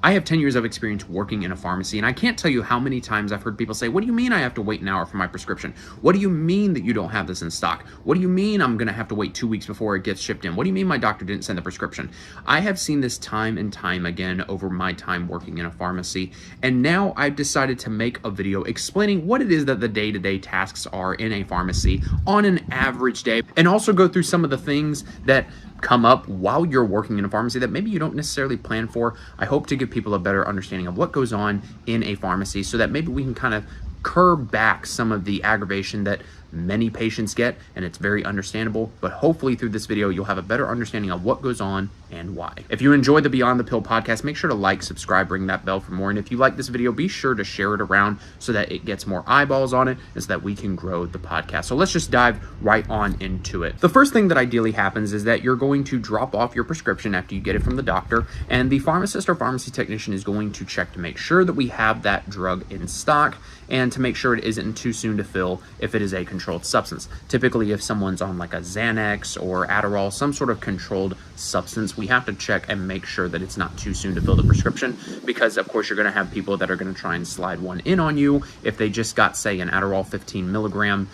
I have 10 years of experience working in a pharmacy, and I can't tell you how many times I've heard people say, what do you mean I have to wait an hour for my prescription? What do you mean that you don't have this in stock? What do you mean I'm going to have to wait 2 weeks before it gets shipped in? What do you mean my doctor didn't send the prescription? I have seen this time and time again over my time working in a pharmacy, and now I've decided to make a video explaining what it is that the day-to-day tasks are in a pharmacy on an average day, and also go through some of the things that come up while you're working in a pharmacy that maybe you don't necessarily plan for. I hope to give people a better understanding of what goes on in a pharmacy so that maybe we can kind of curb back some of the aggravation that many patients get, and it's very understandable. But hopefully through this video you'll have a better understanding of what goes on and why. If you enjoyed the Beyond the Pill podcast, make sure to like, subscribe, ring that bell for more. And if you like this video, be sure to share it around so that it gets more eyeballs on it and so that we can grow the podcast. So let's just dive right on into it. The first thing that ideally happens is that you're going to drop off your prescription after you get it from the doctor, and the pharmacist or pharmacy technician is going to check to make sure that we have that drug in stock and to make sure it isn't too soon to fill if it is a controlled substance. Typically, if someone's on like a Xanax or Adderall, some sort of controlled substance, we have to check and make sure that it's not too soon to fill the prescription, because of course you're going to have people that are going to try and slide one in on you if they just got, say, an Adderall 15 milligram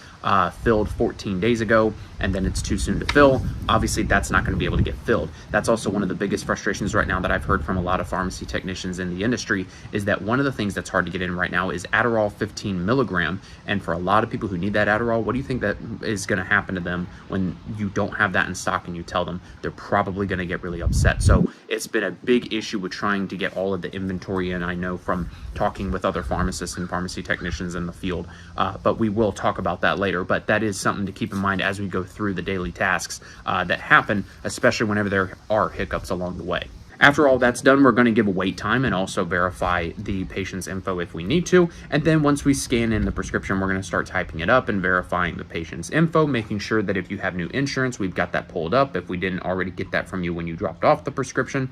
filled 14 days ago, and then it's too soon to fill. Obviously that's not going to be able to get filled. That's also one of the biggest frustrations right now that I've heard from a lot of pharmacy technicians in the industry, is that one of the things that's hard to get in right now is Adderall 15 milligram. And for a lot of people who need that Adderall, what do you think that is going to happen to them when you don't have that in stock and you tell them? They're probably going to get really upset. So it's been a big issue with trying to get all of the inventory in. I know from talking with other pharmacists and pharmacy technicians in the field, but we will talk about that later. But that is something to keep in mind as we go through the daily tasks that happen, especially whenever there are hiccups along the way. After all that's done, we're going to give a wait time and also verify the patient's info if we need to. And then once we scan in the prescription, we're going to start typing it up and verifying the patient's info, making sure that if you have new insurance, we've got that pulled up if we didn't already get that from you when you dropped off the prescription.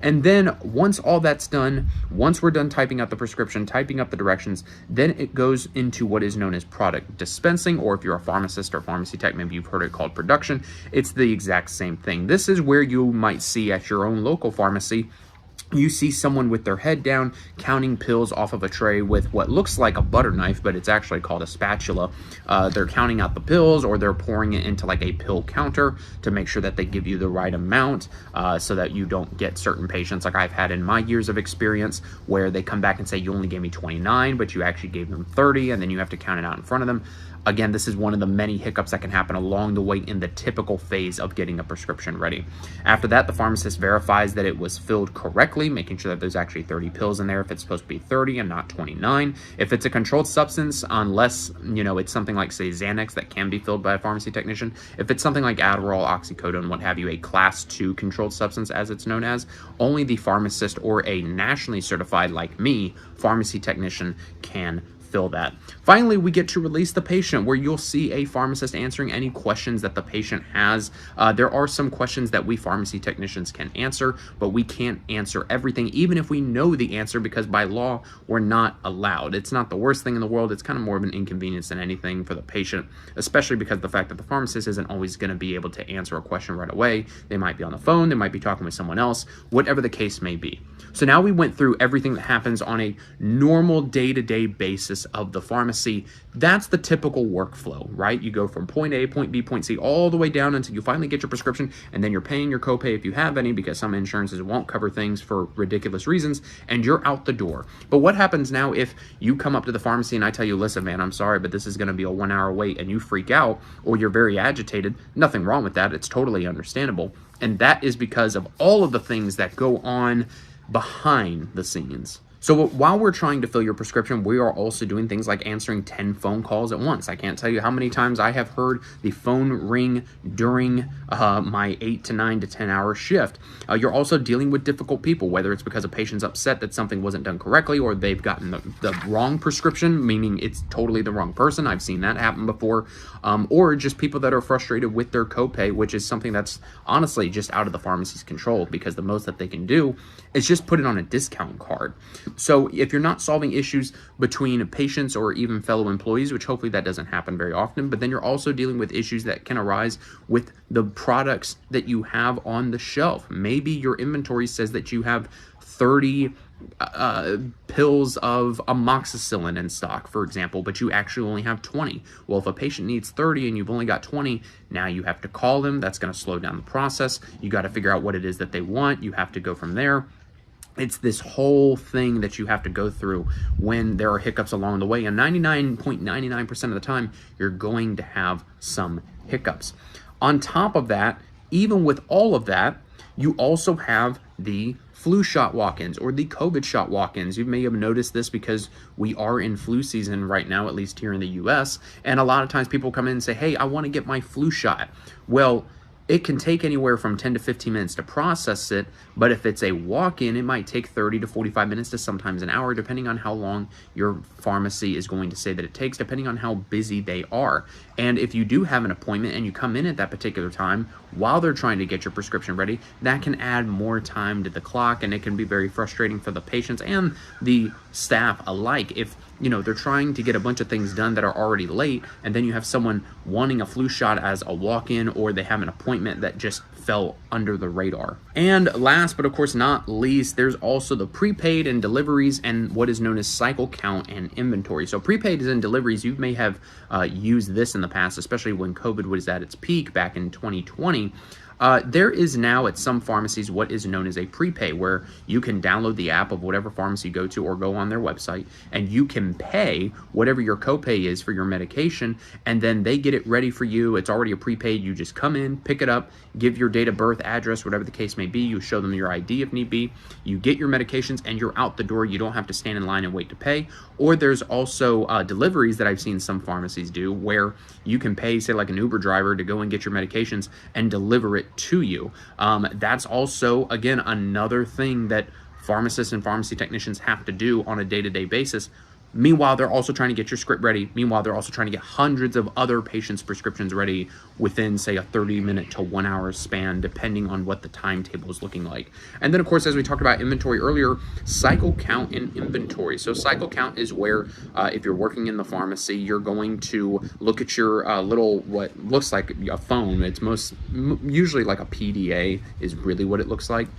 And then once all that's done, once we're done typing out the prescription, typing up the directions, then it goes into what is known as product dispensing, or if you're a pharmacist or pharmacy tech, maybe you've heard it called production. It's the exact same thing. This is where you might see at your own local pharmacy, you see someone with their head down counting pills off of a tray with what looks like a butter knife, but it's actually called a spatula. They're counting out the pills, or they're pouring it into like a pill counter to make sure that they give you the right amount, so that you don't get certain patients like I've had in my years of experience where they come back and say you only gave me 29, but you actually gave them 30, and then you have to count it out in front of them. Again, this is one of the many hiccups that can happen along the way in the typical phase of getting a prescription ready. After that, the pharmacist verifies that it was filled correctly, making sure that there's actually 30 pills in there if it's supposed to be 30 and not 29. If it's a controlled substance, unless, it's something like, say, Xanax that can be filled by a pharmacy technician, if it's something like Adderall, oxycodone, what have you, a class 2 controlled substance as it's known as, only the pharmacist or a nationally certified, like me, pharmacy technician can fill that. Finally, we get to release the patient, where you'll see a pharmacist answering any questions that the patient has. There are some questions that we pharmacy technicians can answer, but we can't answer everything, even if we know the answer, because by law, we're not allowed. It's not the worst thing in the world. It's kind of more of an inconvenience than anything for the patient, especially because of the fact that the pharmacist isn't always going to be able to answer a question right away. They might be on the phone, they might be talking with someone else, whatever the case may be. So now we went through everything that happens on a normal day-to-day basis of the pharmacy. That's the typical workflow, right? You go from point A, point B, point C, all the way down until you finally get your prescription, and then you're paying your copay if you have any, because some insurances won't cover things for ridiculous reasons, and you're out the door. But what happens now if you come up to the pharmacy and I tell you, listen, man, I'm sorry, but this is going to be a 1 hour wait, and you freak out, or you're very agitated? Nothing wrong with that. It's totally understandable. And that is because of all of the things that go on behind the scenes. So while we're trying to fill your prescription, we are also doing things like answering 10 phone calls at once. I can't tell you how many times I have heard the phone ring during my 8 to 9 to 10 hour shift. You're also dealing with difficult people, whether it's because a patient's upset that something wasn't done correctly, or they've gotten the wrong prescription, meaning it's totally the wrong person. I've seen that happen before. Or just people that are frustrated with their copay, which is something that's honestly just out of the pharmacy's control, because the most that they can do is just put it on a discount card. So if you're not solving issues between patients or even fellow employees, which hopefully that doesn't happen very often, but then you're also dealing with issues that can arise with the products that you have on the shelf. Maybe your inventory says that you have 30 pills of amoxicillin in stock, for example, but you actually only have 20. Well, if a patient needs 30 and you've only got 20, now you have to call them. That's going to slow down the process. You got to figure out what it is that they want. You have to go from there. It's this whole thing that you have to go through when there are hiccups along the way. And 99.99% of the time, you're going to have some hiccups. On top of that, even with all of that, you also have the flu shot walk-ins or the COVID shot walk-ins. You may have noticed this because we are in flu season right now, at least here in the US. And a lot of times people come in and say, hey, I want to get my flu shot. Well, it can take anywhere from 10 to 15 minutes to process it, but if it's a walk-in, it might take 30 to 45 minutes to sometimes an hour, depending on how long your pharmacy is going to say that it takes, depending on how busy they are. And if you do have an appointment and you come in at that particular time while they're trying to get your prescription ready, that can add more time to the clock, and it can be very frustrating for the patients and the staff alike. If they're trying to get a bunch of things done that are already late, and then you have someone wanting a flu shot as a walk-in, or they have an appointment that just fell under the radar. And last but of course not least, there's also the prepaid and deliveries and what is known as cycle count and inventory. So prepaid and deliveries, you may have used this in the past, especially when COVID was at its peak back in 2020. There is now at some pharmacies what is known as a prepay, where you can download the app of whatever pharmacy you go to or go on their website, and you can pay whatever your copay is for your medication, and then they get it ready for you. It's already a prepaid. You just come in, pick it up, give your date of birth, address, whatever the case may be. You show them your ID if need be. You get your medications and you're out the door. You don't have to stand in line and wait to pay. Or there's also deliveries that I've seen some pharmacies do, where you can pay, say like an Uber driver, to go and get your medications and deliver it to you. That's also, again, another thing that pharmacists and pharmacy technicians have to do on a day-to-day basis. Meanwhile, they're also trying to get your script ready. Meanwhile, they're also trying to get hundreds of other patients' prescriptions ready within, say, a 30-minute to 1 hour span, depending on what the timetable is looking like. And then, of course, as we talked about inventory earlier, cycle count and inventory. So cycle count is where, if you're working in the pharmacy, you're going to look at your little, what looks like a phone. It's usually like a PDA is really what it looks like.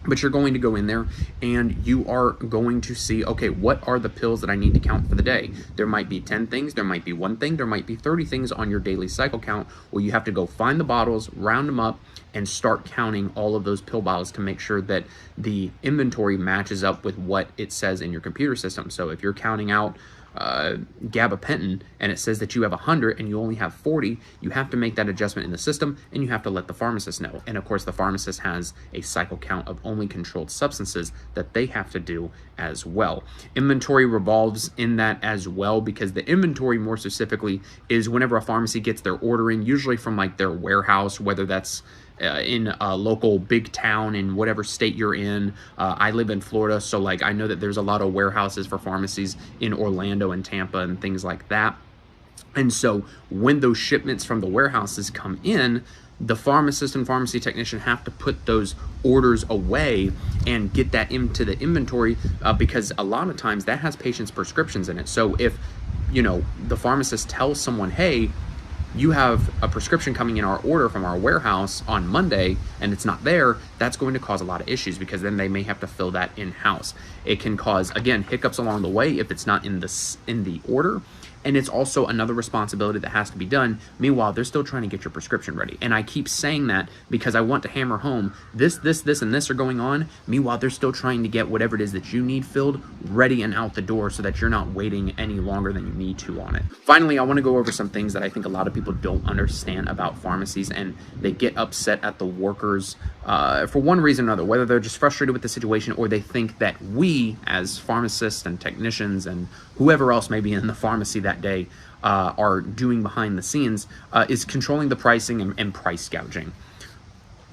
But you're going to go in there and you are going to see, okay, what are the pills that I need to count for the day? There might be 10 things, there might be one thing, there might be 30 things on your daily cycle count, where you have to go find the bottles, round them up, and start counting all of those pill bottles to make sure that the inventory matches up with what it says in your computer system. So if you're counting out gabapentin and it says that you have 100 and you only have 40, you have to make that adjustment in the system, and you have to let the pharmacist know. And of course, the pharmacist has a cycle count of only controlled substances that they have to do as well. Inventory revolves in that as well, because the inventory, more specifically, is whenever a pharmacy gets their order in, usually from like their warehouse, whether that's in a local big town in whatever state you're in. I live in Florida, so like I know that there's a lot of warehouses for pharmacies in Orlando and Tampa and things like that. And so when those shipments from the warehouses come in, the pharmacist and pharmacy technician have to put those orders away and get that into the inventory, because a lot of times that has patients' prescriptions in it. So if, the pharmacist tells someone, hey, you have a prescription coming in our order from our warehouse on Monday and it's not there, that's going to cause a lot of issues, because then they may have to fill that in-house. It can cause, again, hiccups along the way if it's not in the order. And it's also another responsibility that has to be done. Meanwhile, they're still trying to get your prescription ready. And I keep saying that because I want to hammer home this, and this are going on. Meanwhile, they're still trying to get whatever it is that you need filled ready and out the door, so that you're not waiting any longer than you need to on it. Finally, I want to go over some things that I think a lot of people don't understand about pharmacies, and they get upset at the workers for one reason or another, whether they're just frustrated with the situation, or they think that we as pharmacists and technicians and whoever else may be in the pharmacy that day are doing behind the scenes, is controlling the pricing and price gouging.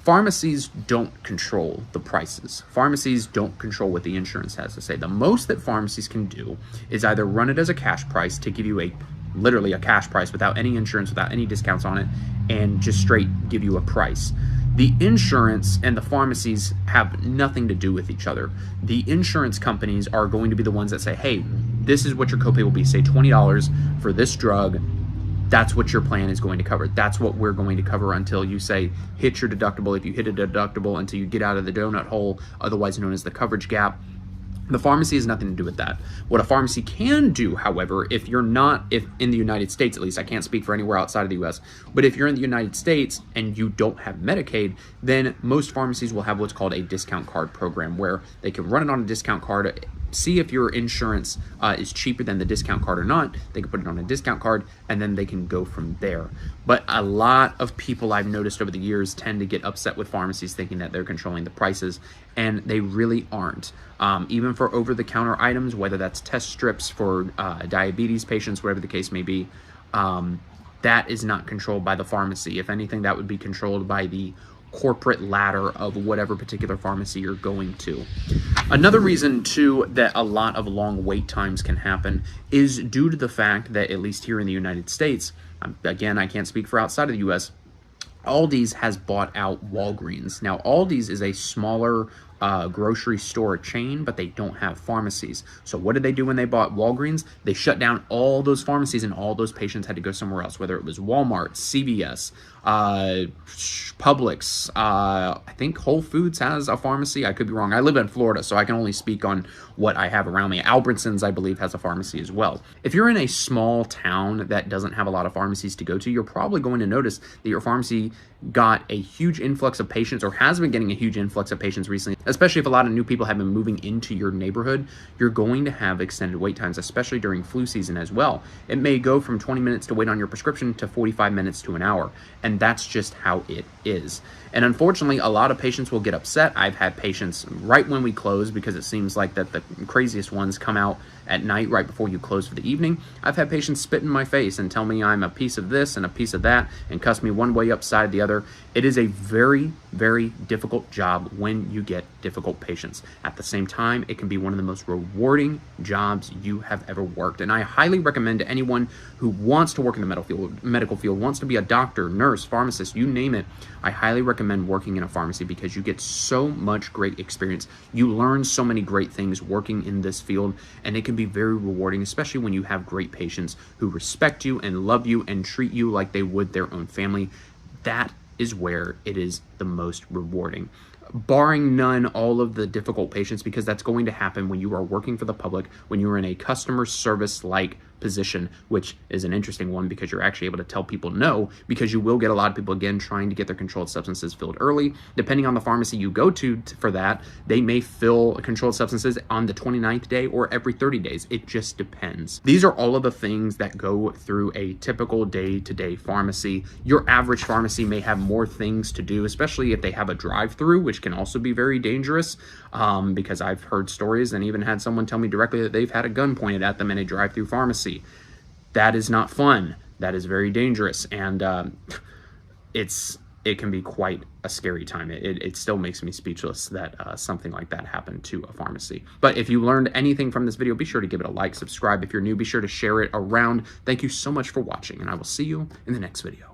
Pharmacies don't control the prices. Pharmacies don't control what the insurance has to say. The most that pharmacies can do is either run it as a cash price to give you literally a cash price without any insurance, without any discounts on it, and just straight give you a price. The insurance and the pharmacies have nothing to do with each other. The insurance companies are going to be the ones that say, hey, this is what your copay will be, say $20 for this drug. that's what your plan is going to cover. That's what we're going to cover until you say hit your deductible. If you hit a deductible, until you get out of the donut hole, otherwise known as the coverage gap. The pharmacy has nothing to do with that. What a pharmacy can do, however, if in the United States, at least, I can't speak for anywhere outside of the US, but if you're in the United States and you don't have Medicaid, then most pharmacies will have what's called a discount card program, where they can run it on a discount card, see if your insurance is cheaper than the discount card or not. They can put it on a discount card, and then they can go from there. But a lot of people I've noticed over the years tend to get upset with pharmacies thinking that they're controlling the prices, and they really aren't. Even for over-the-counter items, whether that's test strips for diabetes patients, whatever the case may be, that is not controlled by the pharmacy. If anything, that would be controlled by the corporate ladder of whatever particular pharmacy you're going to. Another reason too that a lot of long wait times can happen is due to the fact that, at least here in the United States, again, I can't speak for outside of the US, Aldi's has bought out Walgreens. Now, Aldi's is a smaller grocery store chain, but they don't have pharmacies. So what did they do when they bought Walgreens? They shut down all those pharmacies, and all those patients had to go somewhere else, whether it was Walmart, CVS, Publix, I think Whole Foods has a pharmacy. I could be wrong. I live in Florida, so I can only speak on what I have around me. Albertsons, I believe, has a pharmacy as well. If you're in a small town that doesn't have a lot of pharmacies to go to, you're probably going to notice that your pharmacy got a huge influx of patients, or has been getting a huge influx of patients recently, especially if a lot of new people have been moving into your neighborhood. You're going to have extended wait times, especially during flu season as well. It may go from 20 minutes to wait on your prescription to 45 minutes to an hour, and that's just how it is. And unfortunately, a lot of patients will get upset. I've had patients right when we close, because it seems like that the craziest ones come out at night right before you close for the evening. I've had patients spit in my face and tell me I'm a piece of this and a piece of that, and cuss me one way upside the other. It is a very, very difficult job when you get difficult patients. At the same time, it can be one of the most rewarding jobs you have ever worked. And I highly recommend to anyone who wants to work in the medical field, wants to be a doctor, nurse, pharmacist, you name it, I highly recommend working in a pharmacy, because you get so much great experience. You learn so many great things working in this field, and it can be very rewarding, especially when you have great patients who respect you and love you and treat you like they would their own family. That is where it is the most rewarding. Barring none, all of the difficult patients, because that's going to happen when you are working for the public, when you're in a customer service-like position, which is an interesting one, because you're actually able to tell people no, because you will get a lot of people, again, trying to get their controlled substances filled early. Depending on the pharmacy you go to for that, they may fill controlled substances on the 29th day or every 30 days. It just depends. These are all of the things that go through a typical day-to-day pharmacy. Your average pharmacy may have more things to do, especially if they have a drive-through, which can also be very dangerous, because I've heard stories and even had someone tell me directly that they've had a gun pointed at them in a drive-through pharmacy. That is not fun. That is very dangerous, and it can be quite a scary time. It still makes me speechless that something like that happened to a pharmacy. But if you learned anything from this video, be sure to give it a like, subscribe. If you're new, be sure to share it around. Thank you so much for watching, and I will see you in the next video.